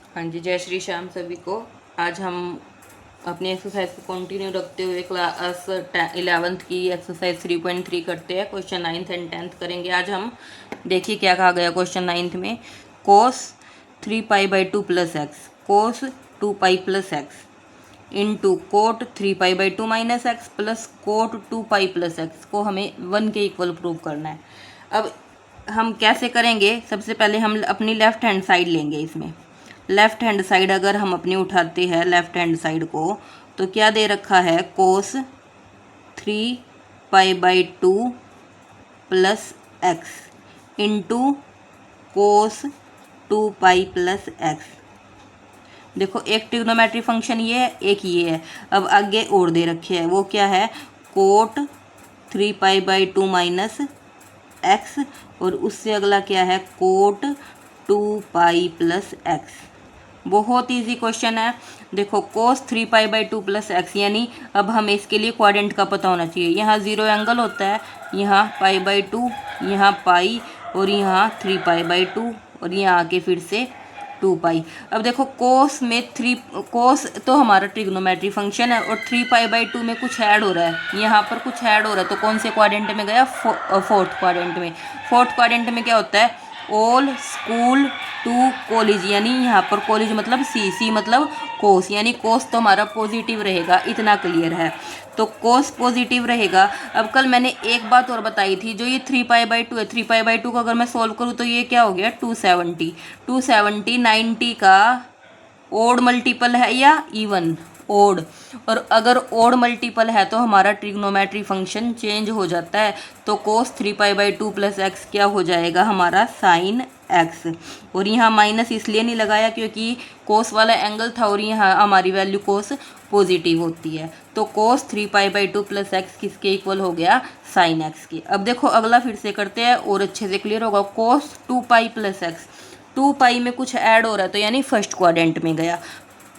हाँ जी, जय श्री श्याम सभी को। आज हम अपनी एक्सरसाइज को कंटिन्यू रखते हुए क्लास 11th की एक्सरसाइज 3.3 करते हैं। क्वेश्चन 9th एंड 10th करेंगे आज हम। देखिए क्या कहा गया क्वेश्चन 9th में, cos 3π/2 plus x cos 2π plus x into cot 3π/2 minus x plus cot 2π plus x को हमें 1 के इक्वल प्रूव करना है। अब हम कैसे करेंगे, सबसे पहले हम अपनी लेफ्ट हैंड साइड लेंगे। इसमें लेफ्ट हैंड साइड अगर हम अपनी उठाते हैं लेफ्ट हैंड साइड को, तो क्या दे रखा है, cos 3π/2 plus x into cos 2π plus x. देखो एक ट्रिग्नोमेट्री फंक्शन ये है, एक ये है। अब आगे और दे रखे है, वो क्या है, कोट 3π/2 माइनस एक्स, और उससे अगला क्या है, कोट 2π प्लस एक्स। बहुत इजी क्वेश्चन है। देखो कोस 3π/2 प्लस एक्स, यानी अब हमें इसके लिए क्वाड्रेंट का पता होना चाहिए। यहाँ 0 एंगल होता है, यहाँ π/2, यहाँ पाई, और यहाँ 3π/2, और यहाँ आके फिर से 2π। अब देखो कोस में कोस तो हमारा ट्रिग्नोमेट्री फंक्शन है, और 3π/2 में कुछ ऐड हो रहा है, यहाँ पर कुछ ऐड हो रहा है, तो कौन से क्वाड्रेंट में गया, फोर्थ क्वाड्रेंट में। फोर्थ क्वाड्रेंट में क्या होता है, ऑल स्कूल टू कॉलेज, यानी यहाँ पर कॉलेज मतलब सी मतलब कोस, यानी कोस तो हमारा पॉजिटिव रहेगा, इतना क्लियर है। तो कोस पॉजिटिव रहेगा। अब कल मैंने एक बात और बताई थी, जो ये 3π/2 है, 3π/2 को अगर मैं सोल्व करूँ तो ये क्या हो गया, 270 90 का ओड मल्टीपल है या इवन, ओड। और अगर ओड मल्टीपल है तो हमारा ट्रिग्नोमेट्री फंक्शन चेंज हो जाता है। तो कोस 3π/2 प्लस एक्स क्या हो जाएगा, हमारा साइन एक्स। और यहाँ माइनस इसलिए नहीं लगाया क्योंकि कोस वाला एंगल था, और यहाँ हमारी वैल्यू कोस पॉजिटिव होती है। तो कोस 3π/2 प्लस एक्स किसके इक्वल हो गया, साइन एक्स के। अब देखो अगला फिर से करते हैं और अच्छे से क्लियर होगा। कोस 2π प्लस एक्स, 2π में कुछ ऐड हो रहा है, तो यानी फर्स्ट क्वाड्रेंट में गया।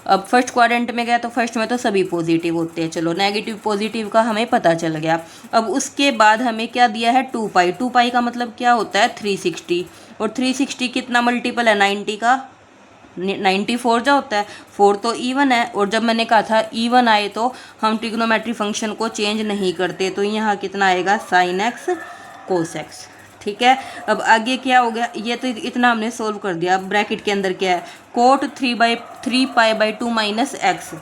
अब फर्स्ट क्वाड्रेंट में गया तो फर्स्ट में तो सभी पॉजिटिव होते हैं, चलो नेगेटिव पॉजिटिव का हमें पता चल गया। अब उसके बाद हमें क्या दिया है, 2π। 2π का मतलब क्या होता है, 360, और 360 कितना मल्टीपल है, 90 का, 94 जो होता है, 4 तो इवन है। और जब मैंने कहा था इवन आए तो हम ट्रिग्नोमेट्री फंक्शन को चेंज नहीं करते, तो यहाँ कितना आएगा, साइन एक्स कोस एक्स। ठीक है। अब आगे क्या हो गया, ये तो इतना हमने सोल्व कर दिया। अब ब्रैकेट के अंदर क्या है, कोट 3π/2 माइनस एक्स।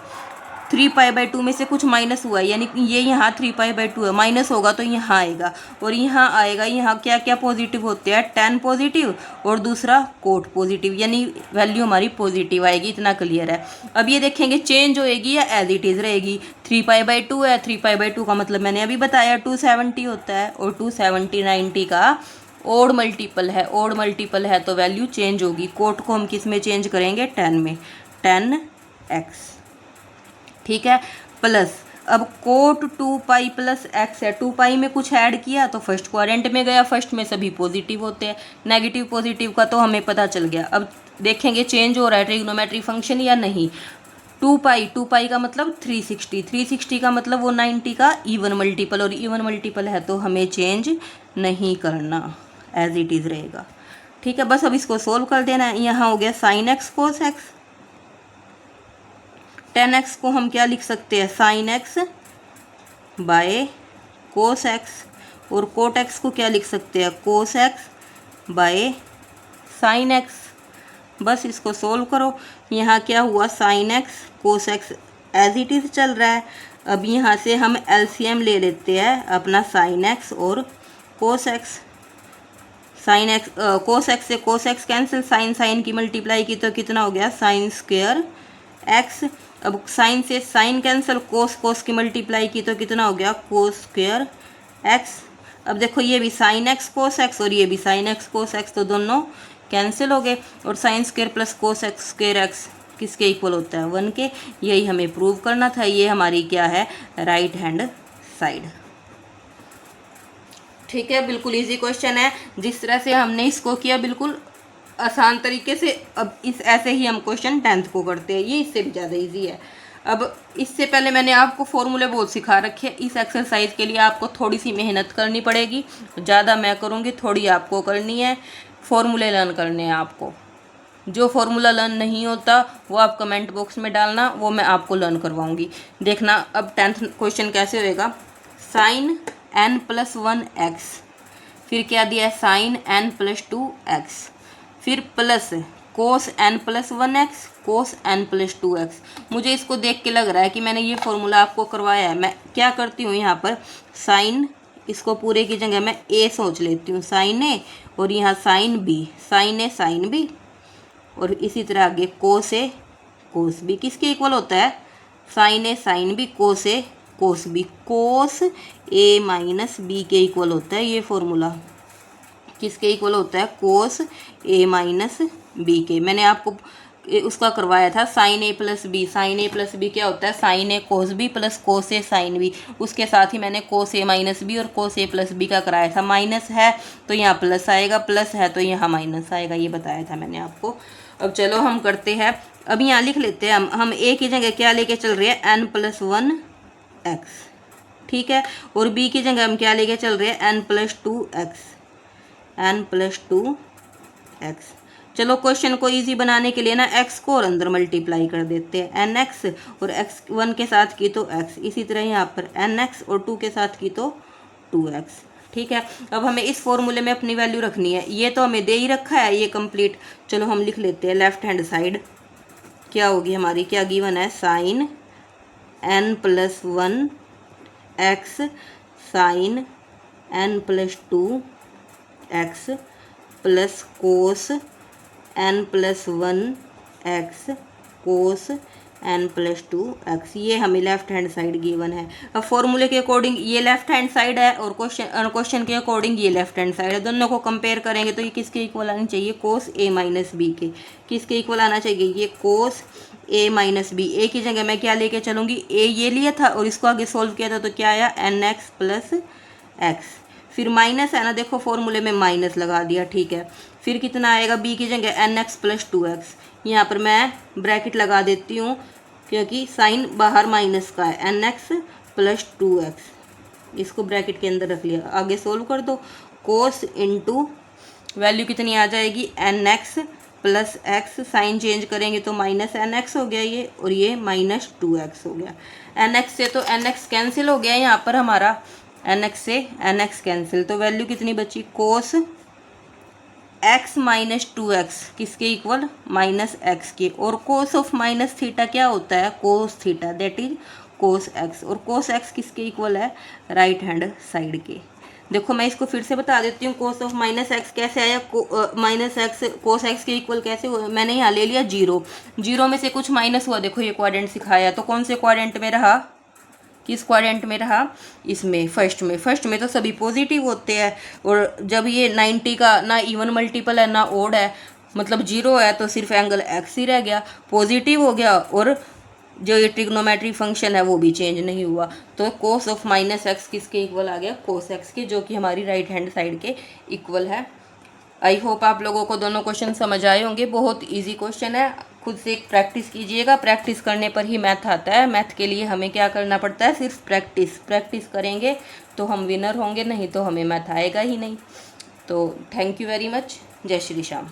3π/2 में से कुछ माइनस हुआ है, यानी ये यहाँ 3π/2 है, माइनस होगा तो यहाँ आएगा, और यहाँ आएगा। यहाँ क्या क्या पॉजिटिव होते हैं, 10 पॉजिटिव, और दूसरा कोट पॉजिटिव, यानी वैल्यू हमारी पॉजिटिव आएगी, इतना क्लियर है। अब ये देखेंगे चेंज होएगी या एज इट इज़ रहेगी। 3π/2 है, 3π/2 का मतलब मैंने अभी बताया 270 होता है, और 270 90 का ओड मल्टीपल है। ओड मल्टीपल है तो वैल्यू चेंज होगी। कोट को हम किस में चेंज करेंगे, 10 में, 10x। ठीक है। प्लस अब कोट 2π प्लस एक्स है, 2π में कुछ ऐड किया तो फर्स्ट क्वाड्रेंट में गया, फर्स्ट में सभी पॉजिटिव होते हैं, नेगेटिव पॉजिटिव का तो हमें पता चल गया। अब देखेंगे चेंज हो रहा है ट्रिग्नोमेट्री फंक्शन या नहीं। 2π का मतलब 360, 360 का मतलब वो 90 का इवन मल्टीपल, और इवन मल्टीपल है तो हमें चेंज नहीं करना, एज इट इज़ रहेगा। ठीक है, बस अब इसको सोल्व कर देना है। यहाँ हो गया sign x cos x, 10x को हम क्या लिख सकते हैं, sine x by cos x, और कोट एक्स को क्या लिख सकते हैं, cos x by sine x. बस इसको सोल्व करो। यहाँ क्या हुआ, sine x cos x as it is चल रहा है। अब यहाँ से हम एलसीएम ले लेते हैं अपना साइन एक्स और cos x. Sine x cos x से cos x cancel, sine sine की मल्टीप्लाई की तो कितना हो गया, साइन स्क्वायर एक्स। अब साइन से साइन कैंसिल, कोस कोस की मल्टीप्लाई की तो कितना हो गया, कोस स्क्वायर एक्स। अब देखो ये भी साइन एक्स कोस एक्स और ये भी साइन एक्स कोस एक्स, तो दोनों कैंसिल हो गए। और sine square plus cos x square x किसके इक्वल होता है, 1 के। यही हमें प्रूव करना था। ये हमारी क्या है, राइट हैंड साइड। ठीक है, बिल्कुल इजी क्वेश्चन है। जिस तरह से हमने इसको किया बिल्कुल आसान तरीके से, अब इस ऐसे ही हम क्वेश्चन 10th को करते हैं, ये इससे भी ज़्यादा इजी है। अब इससे पहले मैंने आपको फॉर्मूले बहुत सिखा रखे हैं। इस एक्सरसाइज के लिए आपको थोड़ी सी मेहनत करनी पड़ेगी, ज़्यादा मैं करूँगी, थोड़ी आपको करनी है। फॉर्मूले लर्न करने हैं आपको। जो फॉर्मूला लर्न नहीं होता वो आप कमेंट बॉक्स में डालना, वो मैं आपको लर्न करवाऊंगी। देखना अब 10th क्वेश्चन कैसे होएगा। साइन n प्लस 1x, फिर क्या दिया है साइन n प्लस 2x, फिर plus cos n plus 1x, cos n plus 2x। मुझे इसको देख के लग रहा है कि मैंने ये फॉर्मूला आपको करवाया है। मैं क्या करती हूँ यहाँ पर साइन, इसको पूरे की जगह मैं a सोच लेती हूँ, साइन a, और यहाँ sine b, sine a sine b, और इसी तरह आगे कोस ए कोस बी किसके इक्वल होता है, साइन ए साइन बी कोस ए कोस बी, कोस ए माइनस बी के इक्वल होता है ये फॉर्मूला। किसके इक्वल होता है, कोस ए माइनस बी के। मैंने आपको उसका करवाया था साइन ए प्लस बी, साइन ए प्लस बी क्या होता है, साइन ए कोस बी प्लस कोस ए साइन बी। उसके साथ ही मैंने कोस ए माइनस बी और कोस ए प्लस बी का कराया था। माइनस है तो यहाँ प्लस आएगा, प्लस है तो यहाँ माइनस आएगा, ये बताया था मैंने आपको। अब चलो हम करते हैं, अब यहाँ लिख लेते हैं हम ए की जगह क्या लेके चल रहे हैं, n प्लस 1x, ठीक है, और b की जगह हम क्या लेके चल रहे हैं, n plus 2x, n plus 2x। चलो क्वेश्चन को इजी बनाने के लिए ना x को और अंदर मल्टीप्लाई कर देते हैं, nx और x 1 के साथ की तो x, इसी तरह यहाँ पर nx और 2 के साथ की तो 2x, ठीक है। अब हमें इस फॉर्मूले में अपनी वैल्यू रखनी है, ये तो हमें दे ही रखा है ये कंप्लीट। चलो हम लिख लेते हैं लेफ्ट हैंड साइड क्या होगी हमारी, क्या गिवन है, sine n plus 1x sine n plus 2x plus cos n plus 1x cos n plus 2x, ये हमें लेफ्ट हैंड साइड गिवन है। अब फॉर्मूले के अकॉर्डिंग ये लेफ्ट हैंड साइड है और क्वेश्चन के अकॉर्डिंग ये लेफ्ट हैंड साइड है, दोनों को कंपेयर करेंगे तो ये किसके इक्वल आनी चाहिए, कोस ए माइनस बी के। किसके इक्वल आना चाहिए, ये कोस ए माइनस बी। ए की जगह मैं क्या लेके चलूँगी, ए ये लिया था और इसको आगे सोल्व किया था तो क्या आया, nx प्लस एक्स, फिर माइनस है ना, देखो फॉर्मूले में माइनस लगा दिया, ठीक है। फिर कितना आएगा, बी की जगह nx प्लस 2x, यहाँ पर मैं ब्रैकेट लगा देती हूँ क्योंकि साइन बाहर माइनस का है, nx प्लस 2x, इसको ब्रैकेट के अंदर रख लिया। आगे सोल्व कर दो, कोस इंटू वैल्यू कितनी आ जाएगी, nx plus x, sine change करेंगे तो माइनस nx हो गया ये, और ये माइनस 2x हो गया। nx से तो nx कैंसिल हो गया यहाँ पर हमारा, nx से nx कैंसिल, तो वैल्यू कितनी बची, कोस x माइनस 2x किसके इक्वल, माइनस x के, और कोस ऑफ माइनस थीटा क्या होता है, cos theta, that is cos x, और कोस x किसके इक्वल है, राइट हैंड साइड के। देखो मैं इसको फिर से बता देती हूँ, कोस ऑफ माइनस एक्स कैसे आया, माइनस एक्स कोस एक्स के इक्वल कैसे हुआ, मैंने यहाँ ले लिया जीरो, जीरो में से कुछ माइनस हुआ, देखो ये क्वाड्रेंट सिखाया, तो कौन से क्वाड्रेंट में रहा, किस क्वाड्रेंट में रहा, इसमें फर्स्ट में। फर्स्ट में तो सभी पॉजिटिव होते हैं, और जब ये 90 का ना इवन मल्टीपल है ना ओड है, मतलब जीरो है, तो सिर्फ एंगल एक्स ही रह गया, पॉजिटिव हो गया, और जो ये ट्रिग्नोमेट्री फंक्शन है वो भी चेंज नहीं हुआ। तो कोस ऑफ माइनस एक्स किसके इक्वल आ गया, कोस एक्स के, जो कि हमारी राइट हैंड साइड के इक्वल है। आई होप आप लोगों को दोनों क्वेश्चन समझ आए होंगे, बहुत इजी क्वेश्चन है, खुद से एक प्रैक्टिस कीजिएगा, प्रैक्टिस करने पर ही मैथ आता है। मैथ के लिए हमें क्या करना पड़ता है, सिर्फ प्रैक्टिस, प्रैक्टिस करेंगे तो हम विनर होंगे, नहीं तो हमें मैथ आएगा ही नहीं। तो थैंक यू वेरी मच, जय श्री श्याम।